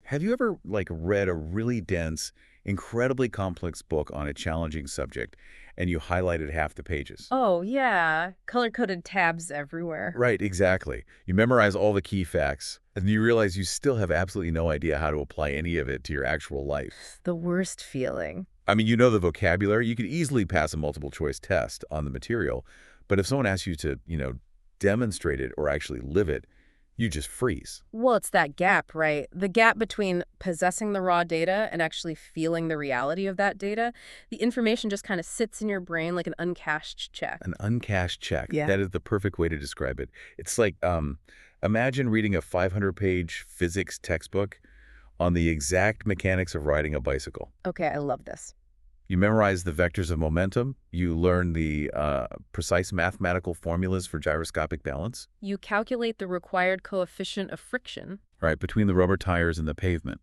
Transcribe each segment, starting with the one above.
Have you ever, read a really dense, incredibly complex book on a challenging subject, and you highlighted half the pages? Oh, yeah. Color-coded tabs everywhere. Right, exactly. You memorize all the key facts, and you realize you still have absolutely no idea how to apply any of it to your actual life. The worst feeling. I mean, you know the vocabulary. You could easily pass a multiple-choice test on the material, but if someone asks you to, demonstrate it or actually live it, you just freeze. Well, it's that gap, right? The gap between possessing the raw data and actually feeling the reality of that data. The information just kind of sits in your brain like an uncashed check. An uncashed check. Yeah. That is the perfect way to describe it. It's like, imagine reading a 500-page physics textbook on the exact mechanics of riding a bicycle. Okay, I love this. You memorize the vectors of momentum. You learn the precise mathematical formulas for gyroscopic balance, You calculate the required coefficient of friction. right, between the rubber tires and the pavement.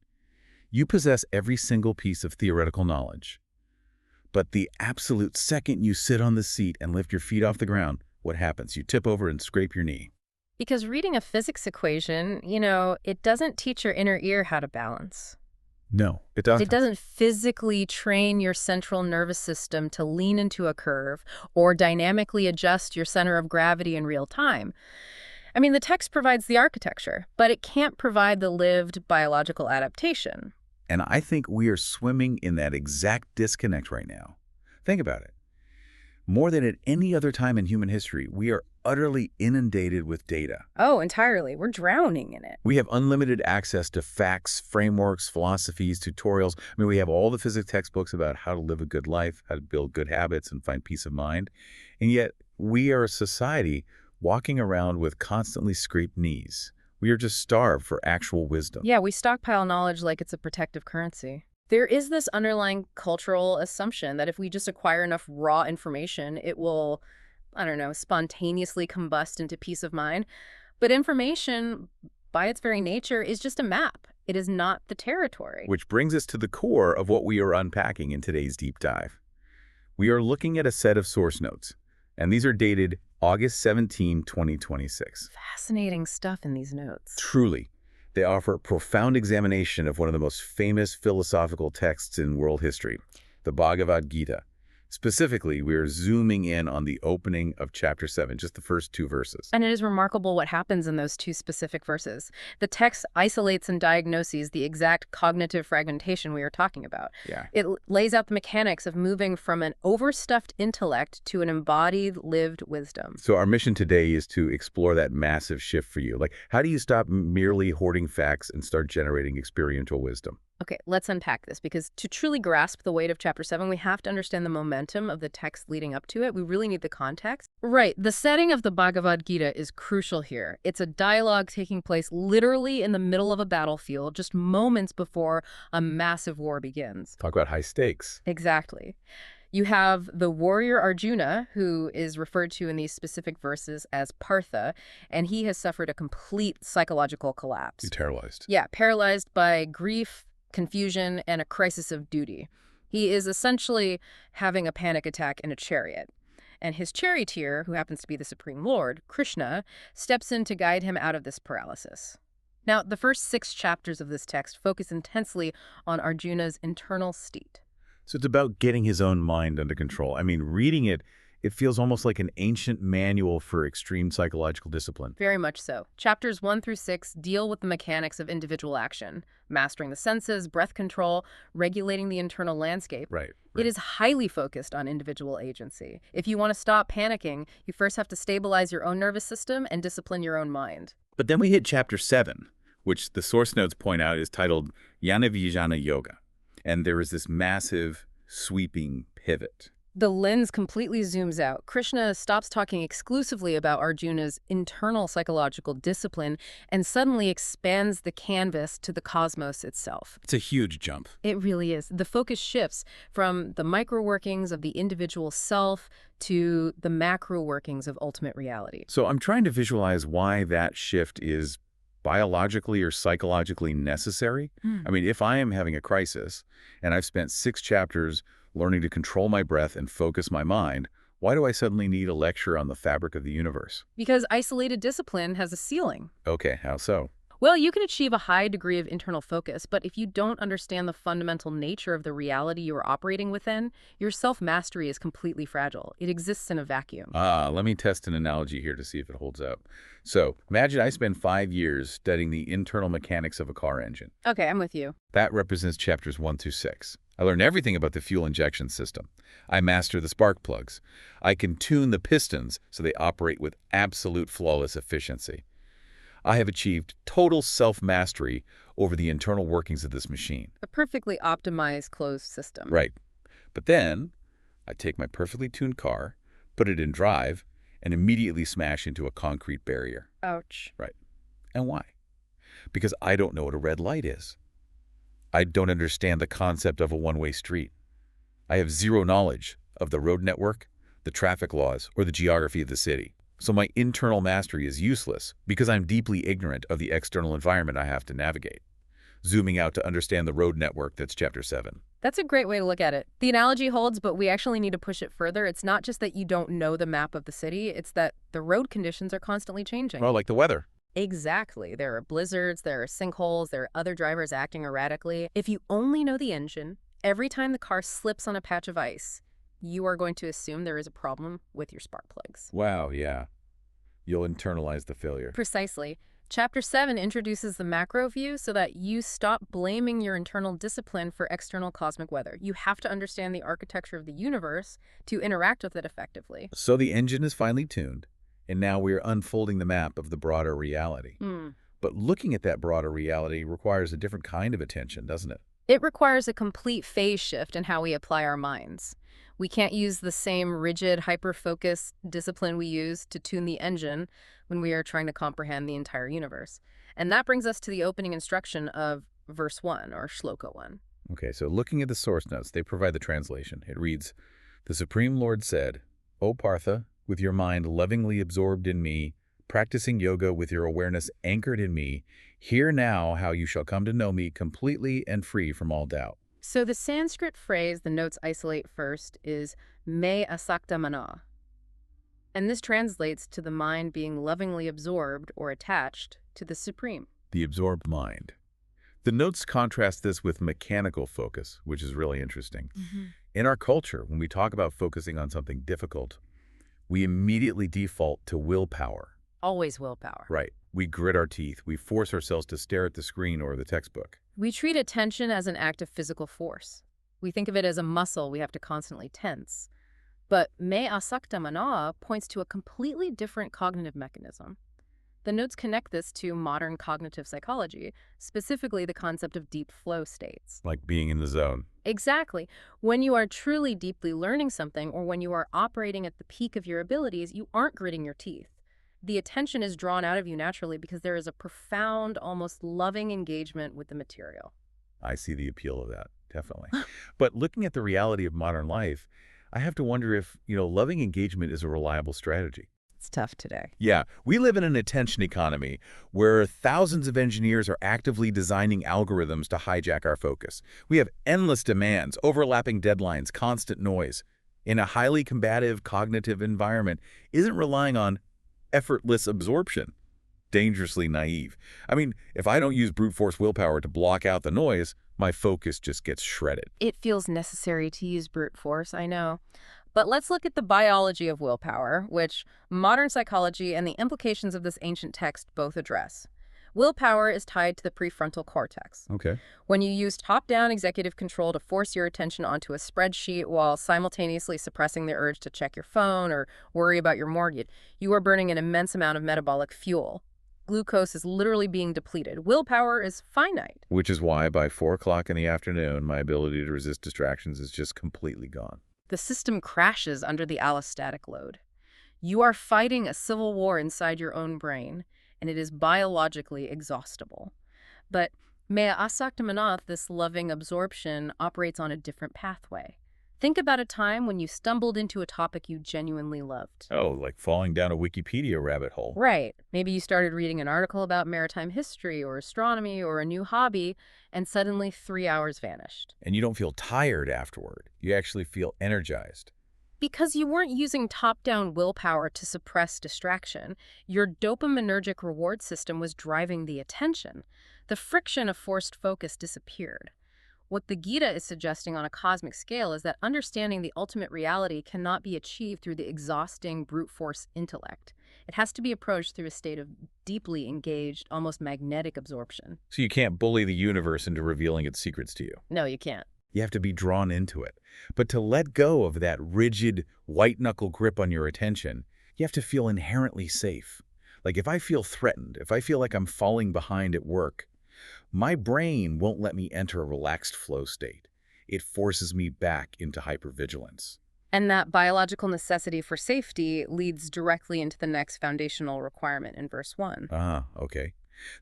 You possess every single piece of theoretical knowledge. But the absolute second you sit on the seat and lift your feet off the ground, what happens? You tip over and scrape your knee. Because reading a physics equation, it doesn't teach your inner ear how to balance. No, it It doesn't. doesn't physically train your central nervous system to lean into a curve or dynamically adjust your center of gravity in real time. I mean, the text provides the architecture, but it can't provide the lived biological adaptation. And I think we are swimming in that exact disconnect right now. Think about it. More than at any other time in human history, we are utterly inundated with data. Oh, entirely. We're drowning in it. We have unlimited access to facts, frameworks, philosophies, tutorials. I mean, we have all the physics textbooks about how to live a good life, how to build good habits, and find peace of mind. And yet, we are a society walking around with constantly scraped knees. We are just starved for actual wisdom. Yeah, we stockpile knowledge like it's a protective currency. There is this underlying cultural assumption that if we just acquire enough raw information, it will, I don't know, spontaneously combust into peace of mind. But information, by its very nature, is just a map. It is not the territory. Which brings us to the core of what we are unpacking in today's deep dive. We are looking at a set of source notes, and these are dated August 17, 2026. Fascinating stuff in these notes. Truly, they offer a profound examination of one of the most famous philosophical texts in world history, the Bhagavad Gita. Specifically, we are zooming in on the opening of chapter 7, just the first 2 verses. And it is remarkable what happens in those 2 specific verses. The text isolates and diagnoses the exact cognitive fragmentation we are talking about. Yeah. It lays out the mechanics of moving from an overstuffed intellect to an embodied, lived wisdom. So our mission today is to explore that massive shift for you. Like, how do you stop merely hoarding facts and start generating experiential wisdom? Okay, let's unpack this, because to truly grasp the weight of chapter 7, we have to understand the momentum of the text leading up to it. We really need the context. Right, the setting of the Bhagavad Gita is crucial here. It's a dialogue taking place literally in the middle of a battlefield, just moments before a massive war begins. Talk about high stakes. Exactly. You have the warrior Arjuna, who is referred to in these specific verses as Partha, and he has suffered a complete psychological collapse. He's paralyzed. Yeah, paralyzed by grief, confusion, and a crisis of duty. He is essentially having a panic attack in a chariot. And his charioteer, who happens to be the Supreme Lord, Krishna, steps in to guide him out of this paralysis. Now, the first 6 chapters of this text focus intensely on Arjuna's internal state. So it's about getting his own mind under control. I mean, reading it, it feels almost like an ancient manual for extreme psychological discipline. Very much so. Chapters 1 through 6 deal with the mechanics of individual action, mastering the senses, breath control, regulating the internal landscape. Right. It is highly focused on individual agency. If you want to stop panicking, you first have to stabilize your own nervous system and discipline your own mind. But then we hit chapter 7, which the source notes point out is titled Jnana Vijnana Yoga. And there is this massive, sweeping pivot. The lens completely zooms out. Krishna stops talking exclusively about Arjuna's internal psychological discipline and suddenly expands the canvas to the cosmos itself. It's a huge jump. It really is. The focus shifts from the micro workings of the individual self to the macro workings of ultimate reality. So I'm trying to visualize why that shift is biologically or psychologically necessary. I mean, if I am having a crisis and I've spent 6 chapters learning to control my breath and focus my mind, why do I suddenly need a lecture on the fabric of the universe? Because isolated discipline has a ceiling. Okay, how so? Well, you can achieve a high degree of internal focus, but if you don't understand the fundamental nature of the reality you are operating within, your self-mastery is completely fragile. It exists in a vacuum. Let me test an analogy here to see if it holds up. So imagine I spend 5 years studying the internal mechanics of a car engine. Okay, I'm with you. That represents chapters 1 through 6. I learned everything about the fuel injection system. I master the spark plugs. I can tune the pistons so they operate with absolute flawless efficiency. I have achieved total self-mastery over the internal workings of this machine. A perfectly optimized closed system. Right. But then I take my perfectly tuned car, put it in drive, and immediately smash into a concrete barrier. Ouch. Right. And why? Because I don't know what a red light is. I don't understand the concept of a one-way street. I have zero knowledge of the road network, the traffic laws, or the geography of the city. So my internal mastery is useless because I'm deeply ignorant of the external environment I have to navigate. Zooming out to understand the road network, that's chapter 7. That's a great way to look at it. The analogy holds, but we actually need to push it further. It's not just that you don't know the map of the city, it's that the road conditions are constantly changing. Well, like the weather. Exactly. There are blizzards, there are sinkholes, there are other drivers acting erratically. If you only know the engine, every time the car slips on a patch of ice, you are going to assume there is a problem with your spark plugs. Wow, yeah. You'll internalize the failure. Precisely. Chapter 7 introduces the macro view so that you stop blaming your internal discipline for external cosmic weather. You have to understand the architecture of the universe to interact with it effectively. So the engine is finally tuned, and now we are unfolding the map of the broader reality. But looking at that broader reality requires a different kind of attention, doesn't it? It requires a complete phase shift in how we apply our minds. We can't use the same rigid, hyper-focused discipline we use to tune the engine when we are trying to comprehend the entire universe. And that brings us to the opening instruction of verse 1, or shloka 1. Okay, so looking at the source notes, they provide the translation. It reads, "The Supreme Lord said, O Partha, with your mind lovingly absorbed in me, practicing yoga with your awareness anchored in me, hear now how you shall come to know me completely and free from all doubt." So the Sanskrit phrase the notes isolate first is me asakta mana. And this translates to the mind being lovingly absorbed or attached to the Supreme. The absorbed mind. The notes contrast this with mechanical focus, which is really interesting. In our culture, when we talk about focusing on something difficult, we immediately default to willpower. Always willpower. Right. We grit our teeth. We force ourselves to stare at the screen or the textbook. We treat attention as an act of physical force. We think of it as a muscle we have to constantly tense. But me asakta mana points to a completely different cognitive mechanism. The notes connect this to modern cognitive psychology, specifically the concept of deep flow states. Like being in the zone. Exactly. When you are truly deeply learning something, or when you are operating at the peak of your abilities, you aren't gritting your teeth. The attention is drawn out of you naturally because there is a profound, almost loving engagement with the material. I see the appeal of that, definitely. But looking at the reality of modern life, I have to wonder if, loving engagement is a reliable strategy. It's tough today. Yeah, we live in an attention economy where thousands of engineers are actively designing algorithms to hijack our focus. We have endless demands, overlapping deadlines, constant noise. In a highly combative cognitive environment, isn't relying on effortless absorption dangerously naive? I mean, if I don't use brute force willpower to block out the noise, my focus just gets shredded. It feels necessary to use brute force, I know. But let's look at the biology of willpower, which modern psychology and the implications of this ancient text both address. Willpower is tied to the prefrontal cortex. Okay. When you use top-down executive control to force your attention onto a spreadsheet while simultaneously suppressing the urge to check your phone or worry about your mortgage, you are burning an immense amount of metabolic fuel. Glucose is literally being depleted. Willpower is finite. Which is why by 4 o'clock in the afternoon, my ability to resist distractions is just completely gone. The system crashes under the allostatic load. You are fighting a civil war inside your own brain, and it is biologically exhaustible. But Maya Asaktamanath, this loving absorption, operates on a different pathway. Think about a time when you stumbled into a topic you genuinely loved. Oh, like falling down a Wikipedia rabbit hole. Right. Maybe you started reading an article about maritime history or astronomy or a new hobby, and suddenly 3 hours vanished. And you don't feel tired afterward. You actually feel energized. Because you weren't using top-down willpower to suppress distraction. Your dopaminergic reward system was driving the attention. The friction of forced focus disappeared. What the Gita is suggesting on a cosmic scale is that understanding the ultimate reality cannot be achieved through the exhausting brute force intellect. It has to be approached through a state of deeply engaged, almost magnetic absorption. So you can't bully the universe into revealing its secrets to you. No, you can't. You have to be drawn into it. But to let go of that rigid, white-knuckle grip on your attention, you have to feel inherently safe. Like if I feel threatened, if I feel like I'm falling behind at work, my brain won't let me enter a relaxed flow state. It forces me back into hypervigilance. And that biological necessity for safety leads directly into the next foundational requirement in verse 1. Ah, okay.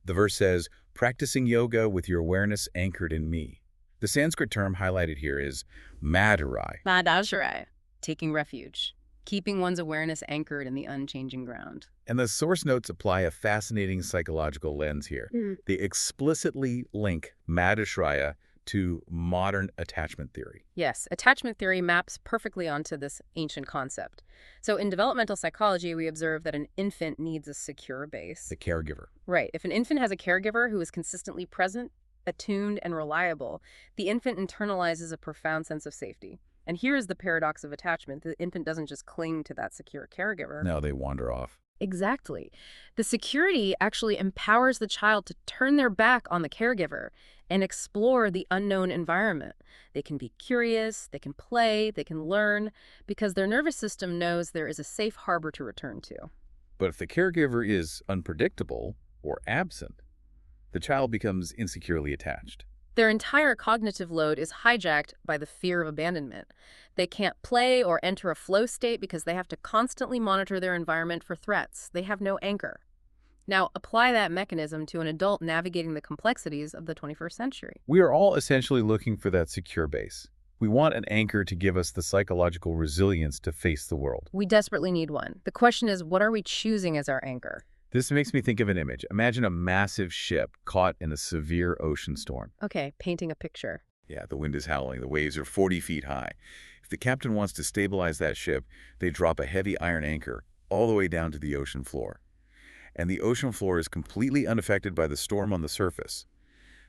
The verse says, practicing yoga with your awareness anchored in me. The Sanskrit term highlighted here is Madarai. Madhajrai, taking refuge, keeping one's awareness anchored in the unchanging ground. And the source notes apply a fascinating psychological lens here. They explicitly link Madhashraya to modern attachment theory. Yes, attachment theory maps perfectly onto this ancient concept. So in developmental psychology, we observe that an infant needs a secure base. The caregiver. Right. If an infant has a caregiver who is consistently present, attuned, and reliable, the infant internalizes a profound sense of safety. And here is the paradox of attachment. The infant doesn't just cling to that secure caregiver. No, they wander off. Exactly. The security actually empowers the child to turn their back on the caregiver and explore the unknown environment. They can be curious, they can play, they can learn, because their nervous system knows there is a safe harbor to return to. But if the caregiver is unpredictable or absent, the child becomes insecurely attached. Their entire cognitive load is hijacked by the fear of abandonment. They can't play or enter a flow state because they have to constantly monitor their environment for threats. They have no anchor. Now, apply that mechanism to an adult navigating the complexities of the 21st century. We are all essentially looking for that secure base. We want an anchor to give us the psychological resilience to face the world. We desperately need one. The question is, what are we choosing as our anchor? This makes me think of an image. Imagine a massive ship caught in a severe ocean storm. Okay, painting a picture. Yeah, the wind is howling. The waves are 40 feet high. If the captain wants to stabilize that ship, they drop a heavy iron anchor all the way down to the ocean floor. And the ocean floor is completely unaffected by the storm on the surface.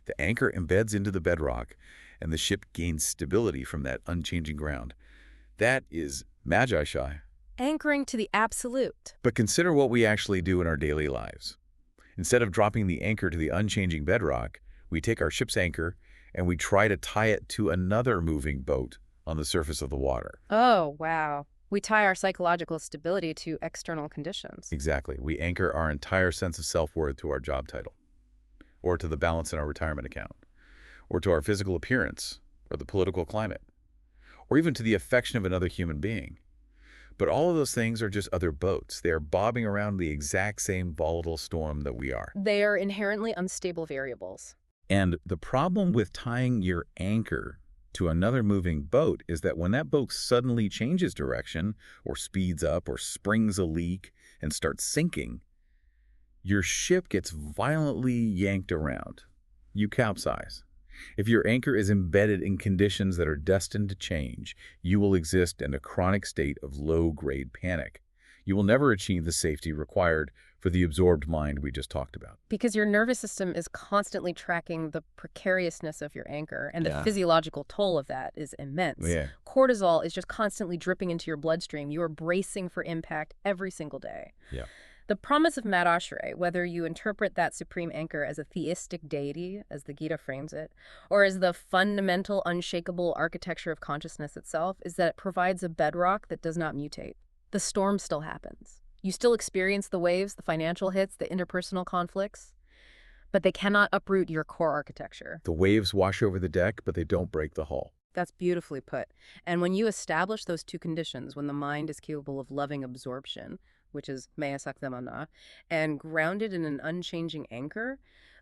The anchor embeds into the bedrock, and the ship gains stability from that unchanging ground. That is Magi-Shai. Anchoring to the absolute. But consider what we actually do in our daily lives. Instead of dropping the anchor to the unchanging bedrock, we take our ship's anchor and we try to tie it to another moving boat on the surface of the water. Oh, wow. We tie our psychological stability to external conditions. Exactly. We anchor our entire sense of self-worth to our job title, or to the balance in our retirement account, or to our physical appearance, or the political climate, or even to the affection of another human being. But all of those things are just other boats. They are bobbing around the exact same volatile storm that we are. They are inherently unstable variables. And the problem with tying your anchor to another moving boat is that when that boat suddenly changes direction, or speeds up, or springs a leak and starts sinking, your ship gets violently yanked around. You capsize. If your anchor is embedded in conditions that are destined to change, you will exist in a chronic state of low-grade panic. You will never achieve the safety required for the absorbed mind we just talked about. Because your nervous system is constantly tracking the precariousness of your anchor, and the physiological toll of that is immense. Cortisol is just constantly dripping into your bloodstream. You are bracing for impact every single day. The promise of Madhashraya, whether you interpret that supreme anchor as a theistic deity, as the Gita frames it, or as the fundamental, unshakable architecture of consciousness itself, is that it provides a bedrock that does not mutate. The storm still happens. You still experience the waves, the financial hits, the interpersonal conflicts, but they cannot uproot your core architecture. The waves wash over the deck, but they don't break the hull. That's beautifully put. And when you establish those two conditions, when the mind is capable of loving absorption, which is Maya Saktamana, and grounded in an unchanging anchor,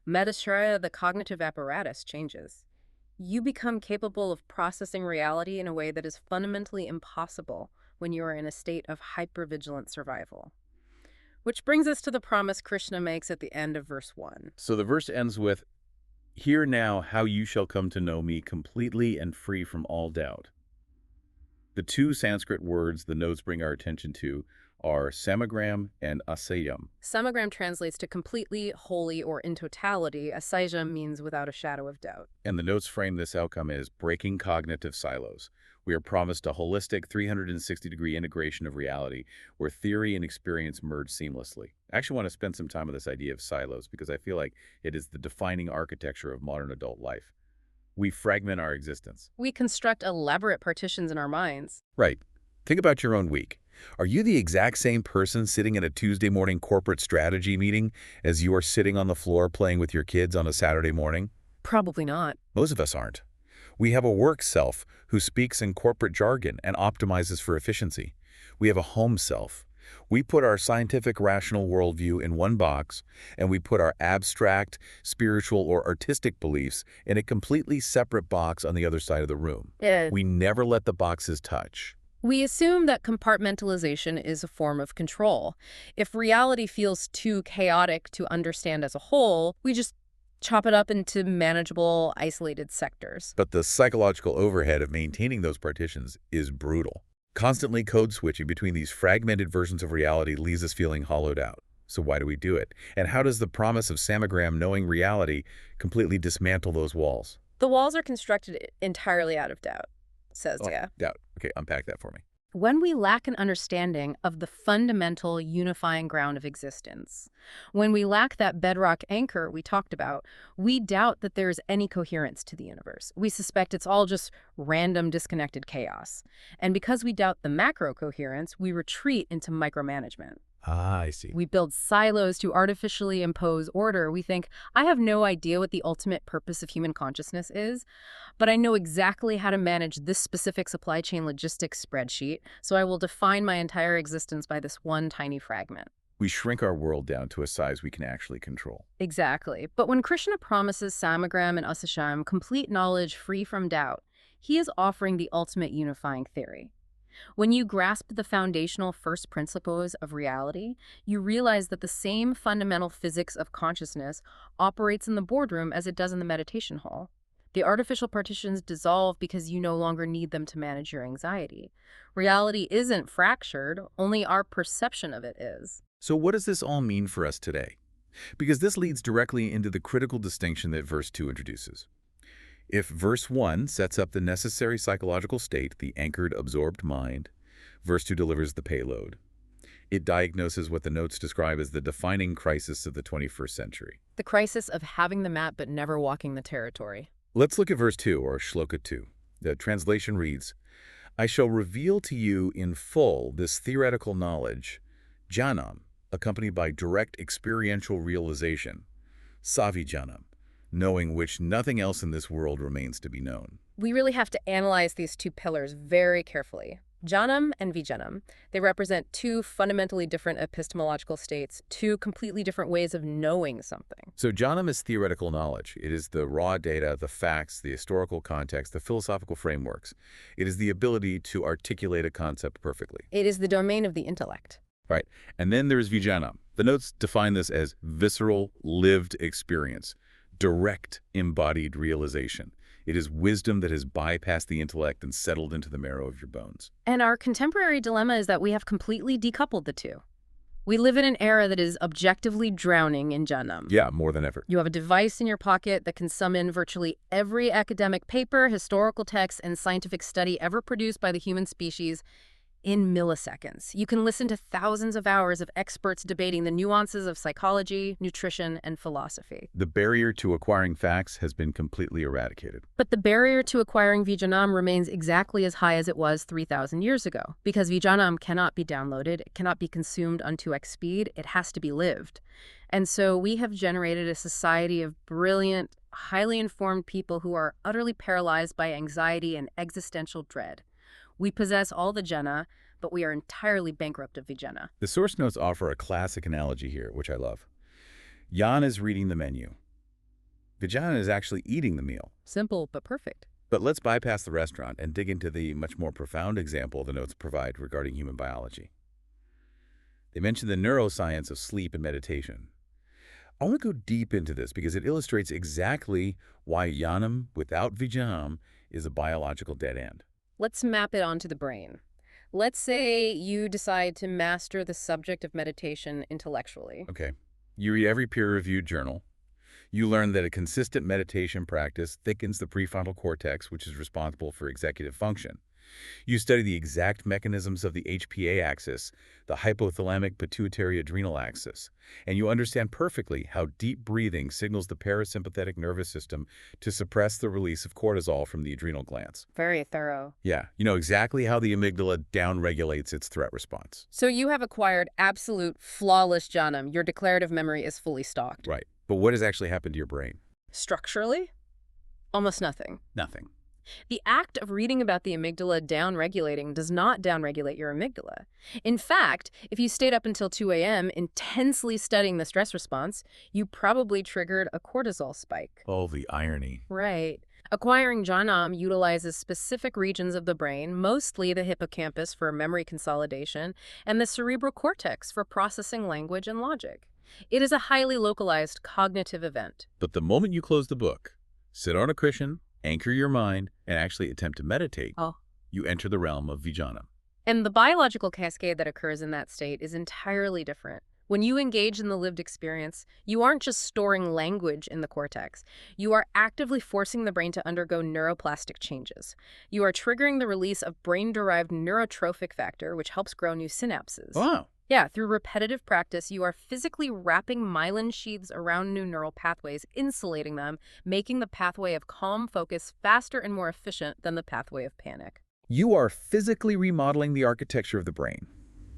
Madhashraya, the cognitive apparatus, changes. You become capable of processing reality in a way that is fundamentally impossible when you are in a state of hypervigilant survival. Which brings us to the promise Krishna makes at the end of verse 1. So the verse ends with, "Hear now how you shall come to know me completely and free from all doubt." The two Sanskrit words the notes bring our attention to are samagram and asayam. Samagram translates to completely, wholly, or in totality. Asaija means without a shadow of doubt. And the notes frame this outcome as breaking cognitive silos. We are promised a holistic 360-degree integration of reality where theory and experience merge seamlessly. I actually want to spend some time on this idea of silos because I feel like it is the defining architecture of modern adult life. We fragment our existence. We construct elaborate partitions in our minds. Right. Think about your own week. Are you the exact same person sitting in a Tuesday morning corporate strategy meeting as you are sitting on the floor playing with your kids on a Saturday morning? Probably not. Most of us aren't. We have a work self who speaks in corporate jargon and optimizes for efficiency. We have a home self. We put our scientific rational worldview in one box, and we put our abstract, spiritual, or artistic beliefs in a completely separate box on the other side of the room. We never let the boxes touch. We assume that compartmentalization is a form of control. If reality feels too chaotic to understand as a whole, we just chop it up into manageable, isolated sectors. But the psychological overhead of maintaining those partitions is brutal. Constantly code switching between these fragmented versions of reality leaves us feeling hollowed out. So why do we do it? And how does the promise of samagram knowing reality completely dismantle those walls? The walls are constructed entirely out of doubt, says Gaia. Doubt. Okay, unpack that for me. When we lack an understanding of the fundamental unifying ground of existence, when we lack that bedrock anchor we talked about, we doubt that there is any coherence to the universe. We suspect it's all just random, disconnected chaos. And because we doubt the macro coherence, we retreat into micromanagement. Ah, I see. We build silos to artificially impose order. We think, I have no idea what the ultimate purpose of human consciousness is, but I know exactly how to manage this specific supply chain logistics spreadsheet, so I will define my entire existence by this one tiny fragment. We shrink our world down to a size we can actually control. Exactly. But when Krishna promises samagram and asasham, complete knowledge free from doubt, he is offering the ultimate unifying theory. When you grasp the foundational first principles of reality, you realize that the same fundamental physics of consciousness operates in the boardroom as it does in the meditation hall. The artificial partitions dissolve because you no longer need them to manage your anxiety. Reality isn't fractured, only our perception of it is. So what does this all mean for us today? Because this leads directly into the critical distinction that verse 2 introduces. If verse 1 sets up the necessary psychological state, the anchored, absorbed mind, verse 2 delivers the payload. It diagnoses what the notes describe as the defining crisis of the 21st century. The crisis of having the map but never walking the territory. Let's look at verse 2, or shloka 2. The translation reads, I shall reveal to you in full this theoretical knowledge, jnanam, accompanied by direct experiential realization, savijnanam, knowing which nothing else in this world remains to be known. We really have to analyze these two pillars very carefully. Jnanam and Vijnanam, they represent two fundamentally different epistemological states, two completely different ways of knowing something. So jnanam is theoretical knowledge. It is the raw data, the facts, the historical context, the philosophical frameworks. It is the ability to articulate a concept perfectly. It is the domain of the intellect. Right. And then there's Vijnanam. The notes define this as visceral, lived experience, direct embodied realization. It is wisdom that has bypassed the intellect and settled into the marrow of your bones. And our contemporary dilemma is that we have completely decoupled the two. We live in an era that is objectively drowning in jnanam. Yeah, more than ever. You have a device in your pocket that can sum in virtually every academic paper, historical text, and scientific study ever produced by the human species in milliseconds. You can listen to thousands of hours of experts debating the nuances of psychology, nutrition, and philosophy. The barrier to acquiring facts has been completely eradicated. But the barrier to acquiring Vijnanam remains exactly as high as it was 3,000 years ago, because Vijnanam cannot be downloaded, it cannot be consumed on 2x speed, it has to be lived. And so we have generated a society of brilliant, highly informed people who are utterly paralyzed by anxiety and existential dread. We possess all the jhana, but we are entirely bankrupt of vijnana. The source notes offer a classic analogy here, which I love. Jan is reading the menu. Vijnana is actually eating the meal. Simple, but perfect. But let's bypass the restaurant and dig into the much more profound example the notes provide regarding human biology. They mention the neuroscience of sleep and meditation. I want to go deep into this because it illustrates exactly why jnanam without vijnanam is a biological dead end. Let's map it onto the brain. Let's say you decide to master the subject of meditation intellectually. Okay. You read every peer-reviewed journal. You learn that a consistent meditation practice thickens the prefrontal cortex, which is responsible for executive function. You study the exact mechanisms of the HPA axis, the hypothalamic pituitary adrenal axis, and you understand perfectly how deep breathing signals the parasympathetic nervous system to suppress the release of cortisol from the adrenal glands. Very thorough. Yeah, you know exactly how the amygdala downregulates its threat response. So you have acquired absolute flawless jnanam. Your declarative memory is fully stocked. Right. But what has actually happened to your brain? Structurally? Almost nothing. Nothing. The act of reading about the amygdala downregulating does not downregulate your amygdala. In fact, if you stayed up until 2 a.m. intensely studying the stress response, you probably triggered a cortisol spike. Oh, the irony. Right. Acquiring jnanam utilizes specific regions of the brain, mostly the hippocampus for memory consolidation and the cerebral cortex for processing language and logic. It is a highly localized cognitive event. But the moment you close the book, sit on a cushion, anchor your mind, and actually attempt to meditate, you enter the realm of vijnana. And the biological cascade that occurs in that state is entirely different. When you engage in the lived experience, you aren't just storing language in the cortex. You are actively forcing the brain to undergo neuroplastic changes. You are triggering the release of brain-derived neurotrophic factor, which helps grow new synapses. Wow. Yeah, through repetitive practice, you are physically wrapping myelin sheaths around new neural pathways, insulating them, making the pathway of calm focus faster and more efficient than the pathway of panic. You are physically remodeling the architecture of the brain.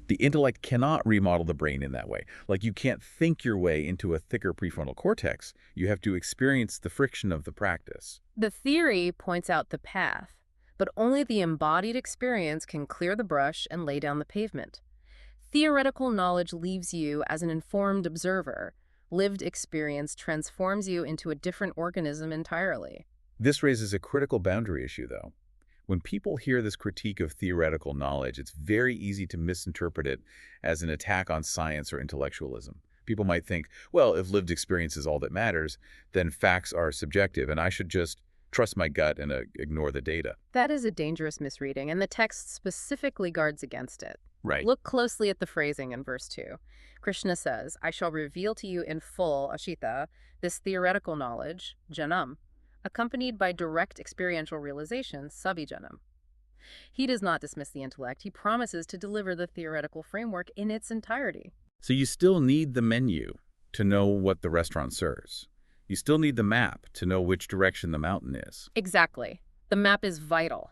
The intellect cannot remodel the brain in that way. Like you can't think your way into a thicker prefrontal cortex. You have to experience the friction of the practice. The theory points out the path, but only the embodied experience can clear the brush and lay down the pavement. Theoretical knowledge leaves you as an informed observer. Lived experience transforms you into a different organism entirely. This raises a critical boundary issue, though. When people hear this critique of theoretical knowledge, it's very easy to misinterpret it as an attack on science or intellectualism. People might think, well, if lived experience is all that matters, then facts are subjective, and I should just trust my gut and ignore the data. That is a dangerous misreading, and the text specifically guards against it. Right. Look closely at the phrasing in verse 2. Krishna says, I shall reveal to you in full, Ashita, this theoretical knowledge, jnanam, accompanied by direct experiential realization, sabhijanam. He does not dismiss the intellect. He promises to deliver the theoretical framework in its entirety. So you still need the menu to know what the restaurant serves. You still need the map to know which direction the mountain is. Exactly. The map is vital.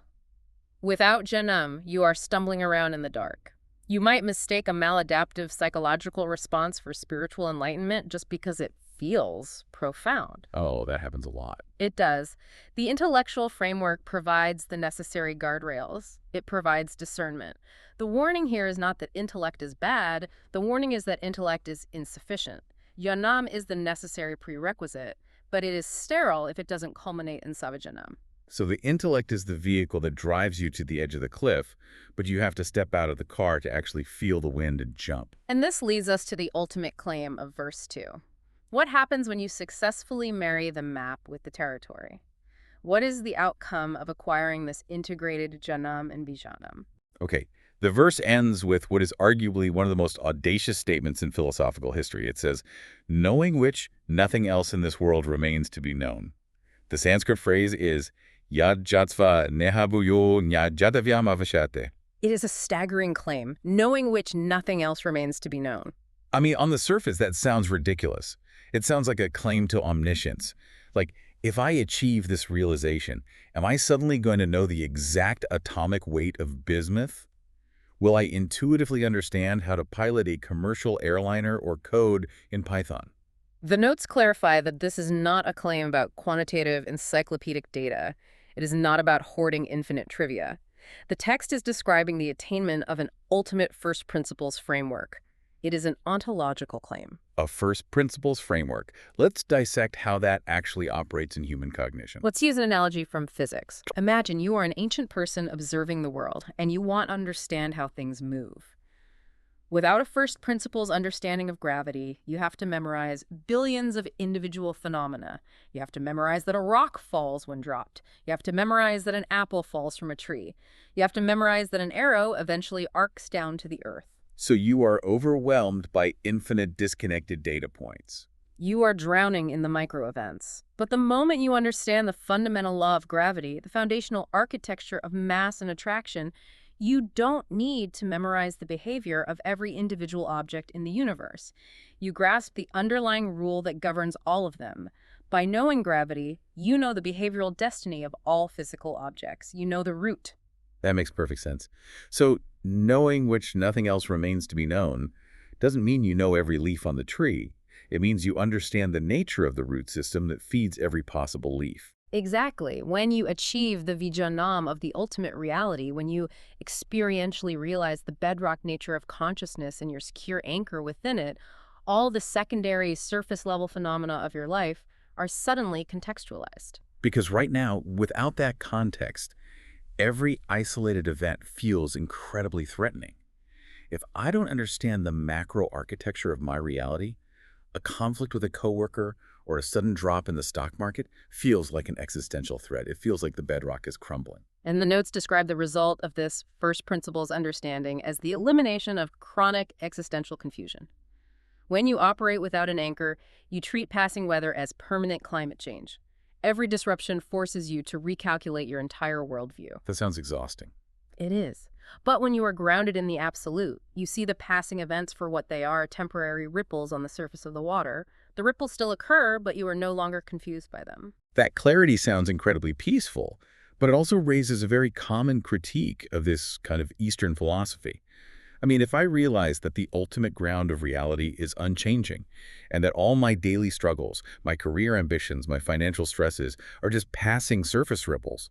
Without jnanam, you are stumbling around in the dark. You might mistake a maladaptive psychological response for spiritual enlightenment just because it feels profound. Oh, that happens a lot. It does. The intellectual framework provides the necessary guardrails. It provides discernment. The warning here is not that intellect is bad. The warning is that intellect is insufficient. Jnanam is the necessary prerequisite, but it is sterile if it doesn't culminate in sabhijanam. So the intellect is the vehicle that drives you to the edge of the cliff, but you have to step out of the car to actually feel the wind and jump. And this leads us to the ultimate claim of verse 2. What happens when you successfully marry the map with the territory? What is the outcome of acquiring this integrated jnanam and vijnanam? Okay, the verse ends with what is arguably one of the most audacious statements in philosophical history. It says, knowing which nothing else in this world remains to be known. The Sanskrit phrase is yad jatsva nehabuyo nyajatavyam avashate. It is a staggering claim, knowing which nothing else remains to be known. I mean, on the surface, that sounds ridiculous. It sounds like a claim to omniscience. Like, if I achieve this realization, am I suddenly going to know the exact atomic weight of bismuth? Will I intuitively understand how to pilot a commercial airliner or code in Python? The notes clarify that this is not a claim about quantitative encyclopedic data. It is not about hoarding infinite trivia. The text is describing the attainment of an ultimate first principles framework. It is an ontological claim. A first principles framework. Let's dissect how that actually operates in human cognition. Let's use an analogy from physics. Imagine you are an ancient person observing the world, and you want to understand how things move. Without a first principles understanding of gravity, you have to memorize billions of individual phenomena. You have to memorize that a rock falls when dropped. You have to memorize that an apple falls from a tree. You have to memorize that an arrow eventually arcs down to the earth. So you are overwhelmed by infinite disconnected data points. You are drowning in the micro-events. But the moment you understand the fundamental law of gravity, the foundational architecture of mass and attraction, you don't need to memorize the behavior of every individual object in the universe. You grasp the underlying rule that governs all of them. By knowing gravity, you know the behavioral destiny of all physical objects. You know the root. That makes perfect sense. So knowing which nothing else remains to be known doesn't mean you know every leaf on the tree. It means you understand the nature of the root system that feeds every possible leaf. Exactly. When you achieve the vijnanam of the ultimate reality, when you experientially realize the bedrock nature of consciousness and your secure anchor within it, all the secondary surface-level phenomena of your life are suddenly contextualized. Because right now, without that context, every isolated event feels incredibly threatening. If I don't understand the macro architecture of my reality, a conflict with a coworker or a sudden drop in the stock market feels like an existential threat. It feels like the bedrock is crumbling. And the notes describe the result of this first principles understanding as the elimination of chronic existential confusion. When you operate without an anchor, you treat passing weather as permanent climate change. Every disruption forces you to recalculate your entire worldview. That sounds exhausting. It is. But when you are grounded in the absolute, you see the passing events for what they are, temporary ripples on the surface of the water. The ripples still occur, but you are no longer confused by them. That clarity sounds incredibly peaceful, but it also raises a very common critique of this kind of Eastern philosophy. I mean, if I realize that the ultimate ground of reality is unchanging, and that all my daily struggles, my career ambitions, my financial stresses are just passing surface ripples,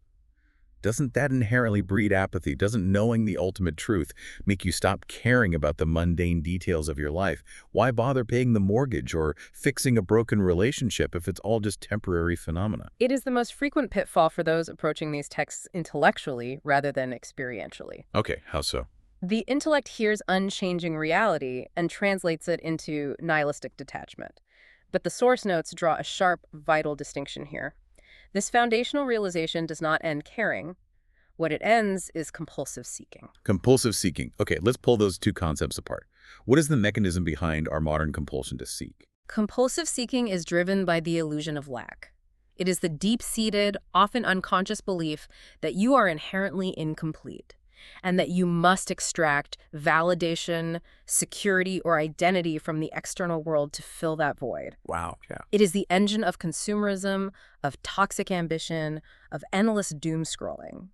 doesn't that inherently breed apathy? Doesn't knowing the ultimate truth make you stop caring about the mundane details of your life? Why bother paying the mortgage or fixing a broken relationship if it's all just temporary phenomena? It is the most frequent pitfall for those approaching these texts intellectually rather than experientially. Okay, how so? The intellect hears unchanging reality and translates it into nihilistic detachment. But the source notes draw a sharp, vital distinction here. This foundational realization does not end caring. What it ends is compulsive seeking. Compulsive seeking. Okay, let's pull those two concepts apart. What is the mechanism behind our modern compulsion to seek? Compulsive seeking is driven by the illusion of lack. It is the deep-seated, often unconscious belief that you are inherently incomplete, and that you must extract validation, security, or identity from the external world to fill that void. Wow, yeah. It is the engine of consumerism, of toxic ambition, of endless doom scrolling.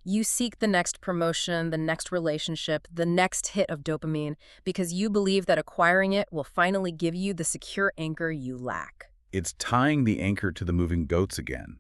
You seek the next promotion, the next relationship, the next hit of dopamine, because you believe that acquiring it will finally give you the secure anchor you lack. It's tying the anchor to the moving goats again.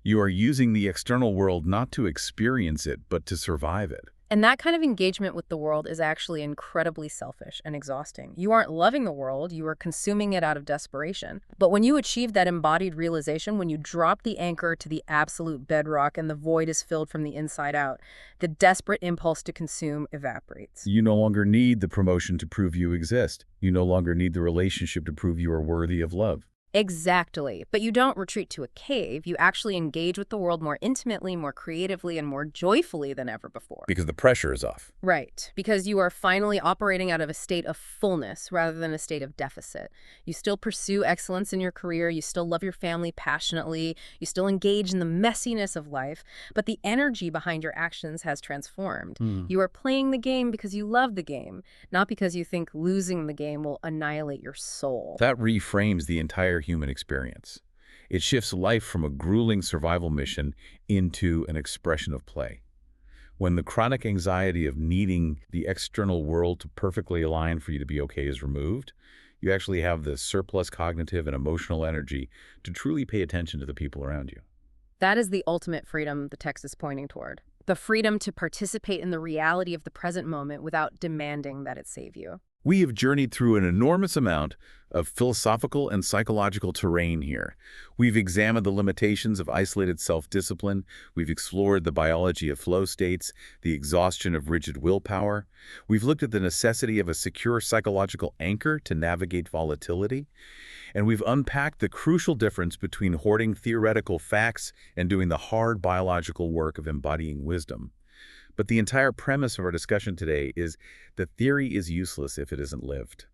You are using the external world not to experience it, but to survive it. And that kind of engagement with the world is actually incredibly selfish and exhausting. You aren't loving the world, you are consuming it out of desperation. But when you achieve that embodied realization, when you drop the anchor to the absolute bedrock and the void is filled from the inside out, the desperate impulse to consume evaporates. You no longer need the promotion to prove you exist. You no longer need the relationship to prove you are worthy of love. Exactly. But you don't retreat to a cave. You actually engage with the world more intimately, more creatively, and more joyfully than ever before. Because the pressure is off. Right. Because you are finally operating out of a state of fullness rather than a state of deficit. You still pursue excellence in your career. You still love your family passionately. You still engage in the messiness of life. But the energy behind your actions has transformed. You are playing the game because you love the game, not because you think losing the game will annihilate your soul. That reframes the entire human experience. It shifts life from a grueling survival mission into an expression of play. When the chronic anxiety of needing the external world to perfectly align for you to be okay is removed, you actually have the surplus cognitive and emotional energy to truly pay attention to the people around you. That is the ultimate freedom the text is pointing toward. The freedom to participate in the reality of the present moment without demanding that it save you. We have journeyed through an enormous amount of philosophical and psychological terrain here. We've examined the limitations of isolated self-discipline. We've explored the biology of flow states, the exhaustion of rigid willpower. We've looked at the necessity of a secure psychological anchor to navigate volatility. And we've unpacked the crucial difference between hoarding theoretical facts and doing the hard biological work of embodying wisdom. But the entire premise of our discussion today is that theory is useless if it isn't lived.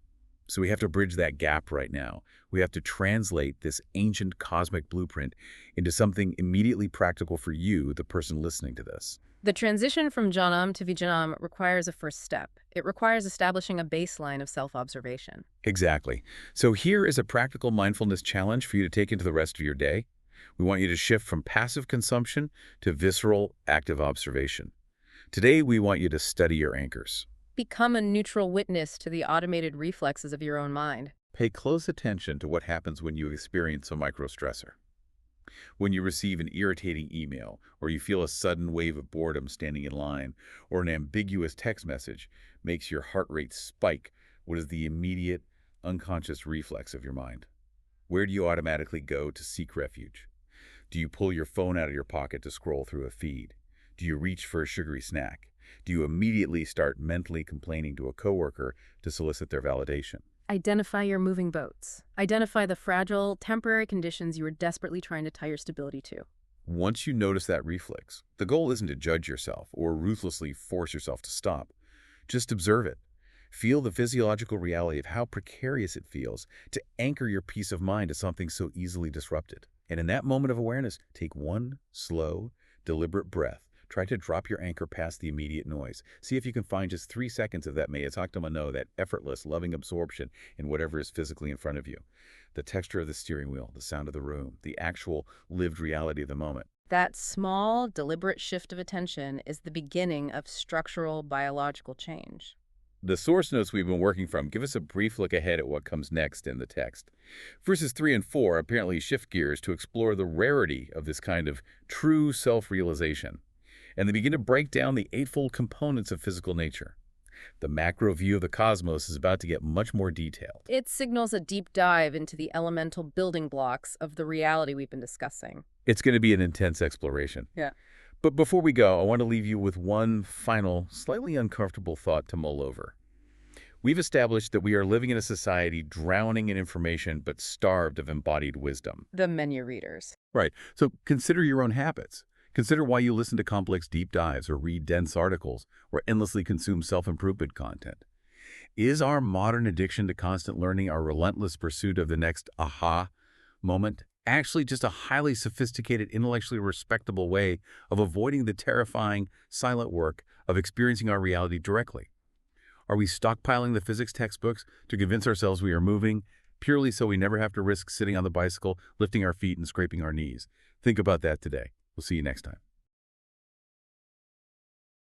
So we have to bridge that gap right now. We have to translate this ancient cosmic blueprint into something immediately practical for you, the person listening to this. The transition from jnanam to vijnanam requires a first step. It requires establishing a baseline of self-observation. Exactly. So here is a practical mindfulness challenge for you to take into the rest of your day. We want you to shift from passive consumption to visceral, active observation. Today, we want you to study your anchors. Become a neutral witness to the automated reflexes of your own mind. Pay close attention to what happens when you experience a microstressor. When you receive an irritating email, or you feel a sudden wave of boredom standing in line, or an ambiguous text message makes your heart rate spike, what is the immediate, unconscious reflex of your mind? Where do you automatically go to seek refuge? Do you pull your phone out of your pocket to scroll through a feed? Do you reach for a sugary snack? Do you immediately start mentally complaining to a coworker to solicit their validation? Identify your moving boats. Identify the fragile, temporary conditions you are desperately trying to tie your stability to. Once you notice that reflex, the goal isn't to judge yourself or ruthlessly force yourself to stop. Just observe it. Feel the physiological reality of how precarious it feels to anchor your peace of mind to something so easily disrupted. And in that moment of awareness, take one slow, deliberate breath. Try to drop your anchor past the immediate noise. See if you can find just 3 seconds of that mano, that effortless, loving absorption in whatever is physically in front of you. The texture of the steering wheel, the sound of the room, the actual lived reality of the moment. That small, deliberate shift of attention is the beginning of structural biological change. The source notes we've been working from give us a brief look ahead at what comes next in the text. Verses 3 and 4 apparently shift gears to explore the rarity of this kind of true self-realization. And they begin to break down the eightfold components of physical nature. The macro view of the cosmos is about to get much more detailed. It signals a deep dive into the elemental building blocks of the reality we've been discussing. It's going to be an intense exploration. Yeah. But before we go, I want to leave you with one final, slightly uncomfortable thought to mull over. We've established that we are living in a society drowning in information but starved of embodied wisdom. The menu readers. Right. So consider your own habits. Consider why you listen to complex deep dives or read dense articles or endlessly consume self-improvement content. Is our modern addiction to constant learning, our relentless pursuit of the next aha moment, actually just a highly sophisticated, intellectually respectable way of avoiding the terrifying, silent work of experiencing our reality directly? Are we stockpiling the physics textbooks to convince ourselves we are moving, purely so we never have to risk sitting on the bicycle, lifting our feet, and scraping our knees? Think about that today. We'll see you next time.